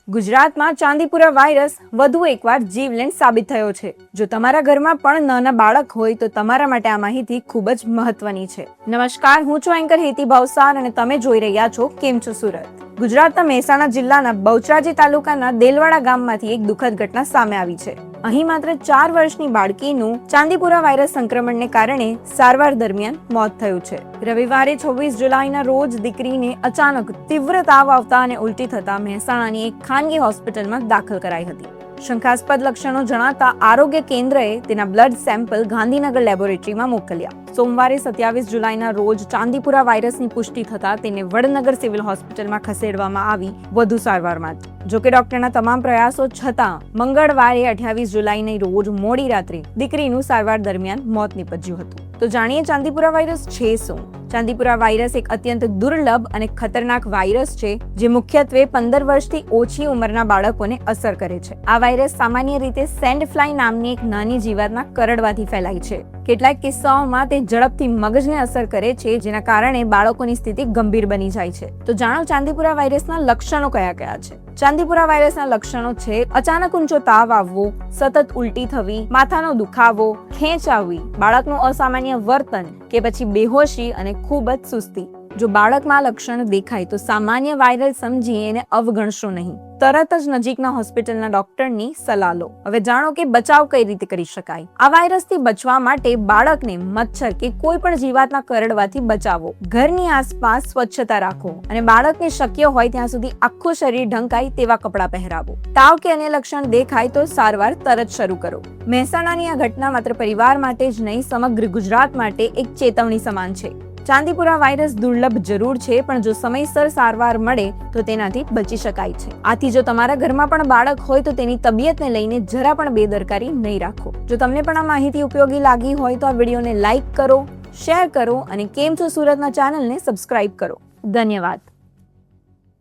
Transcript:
ગુજરાતમાં ચાંદીપુરા વાયરસ વધુ એકવાર જીવલેણ સાબિત થયો છે. જો તમારા ઘરમાં પણ નાના બાળક હોય તો તમારા માટે આ માહિતી ખૂબ જ મહત્વની છે. નમસ્કાર, હું છું એન્કર હેતી ભાવસાર અને તમે જોઈ રહ્યા છો કેમ છો સુરત. ગુજરાતના મહેસાણા જિલ્લાના બહુચરાજી તાલુકાના દેલવાડા ગામમાંથી એક દુઃખદ ઘટના સામે આવી છે. અહીં માત્ર 4 વર્ષની બાળકીનું ચાંદીપુરા વાયરસ સંક્રમણને કારણે સારવાર દરમિયાન મોત થયું છે. રવિવારે 26 જુલાઈના રોજ દીકરીને અચાનક તીવ્ર તાવ આવતા અને ઉલટી થતા મહેસાણાની એક ખાનગી હોસ્પિટલમાં દાખલ કરાઈ હતી. શંકાસ્પદ લક્ષણો જણાતા આરોગ્ય કેન્દ્રએ તેના બ્લડ સેમ્પલ ગાંધીનગર લેબોરેટરીમાં મોકલ્યા. સોમવારે 27 જુલાઈના રોજ ચાંદીપુરા વાયરસની પુષ્ટિ થતા તેને વડનગર સિવિલ હોસ્પિટલમાં ખસેડવામાં આવી વધુ સારવાર માટે. જોકે ડોક્ટરના તમામ પ્રયાસો છતાં મંગળવારે 28 જુલાઈની રોજ મોડી રાત્રે દીકરીનું સારવાર દરમિયાન મોત નીપજ્યું હતું. તો જાણીએ ચાંદીપુરા વાયરસ છે શું? ચાંદીપુરા વાયરસ એક અત્યંત દુર્લભ અને ખતરનાક વાયરસ છે જે મુખ્યત્વે 15 વર્ષથી ઓછી ઉંમરના બાળકોને અસર કરે છે. આ વાયરસ સામાન્ય રીતે સેન્ડ ફ્લાય નામની એક નાની જીવાતના કરડવાથી ફેલાય છે. કેટલાક કિસ્સાઓમાં તે ઝડપથી મગજને અસર કરે છે, જેના કારણે બાળકોની સ્થિતિ ગંભીર બની જાય છે. તો જાણો ચાંદીપુરા વાયરસના લક્ષણો કયા કયા છે. ચાંદીપુરા વાયરસના લક્ષણો છે અચાનક ઊંચો તાવ આવવો, સતત ઉલટી થવી, માથાનો દુખાવો, ખેંચ આવવી, બાળકનું અસામાન્ય વર્તન કે પછી બેહોશી અને ખૂબ જ સુસ્તી. જો બાળકમાં લક્ષણ દેખાય તો સામાન્ય વાયરલ સમજી એને અવગણશો નહીં. તરત જ નજીકના હોસ્પિટલના ડોક્ટરની સલાહ લો. હવે જાણો કે બચાવ કઈ રીતે કરી શકાય. આ વાયરસથી બચવા માટે બાળકને મચ્છર કે કોઈ પણ જીવાતના કરડવાથી બચાવો. ઘરની આસપાસ સ્વચ્છતા રાખો અને બાળકને શક્ય હોય ત્યાં સુધી આખું શરીર ઢંકાય તેવા કપડાં પહેરાવો. તાવ કે અન્ય લક્ષણ દેખાય તો સારવાર તરત શરૂ કરો. મહેસાણાની આ ઘટના માત્ર પરિવાર માટે જ નહીં, સમગ્ર ગુજરાત માટે એક ચેતવણી સમાન છે. ચાંદીપુરા વાયરસ દુર્લભ જરૂર છે, પણ જો સમયસર સારવાર મળે તો તેનાથી બચી શકાય છે. આથી જો તમારા ઘરમાં પણ બાળક હોય તો તેની તબિયતને લઈને જરા પણ બેદરકારી નહીં રાખો. જો તમને પણ આ માહિતી ઉપયોગી લાગી હોય તો આ વિડીયોને લાઈક કરો, શેર કરો અને કેમ છો સુરતના ચેનલને સબસ્ક્રાઇબ કરો. ધન્યવાદ.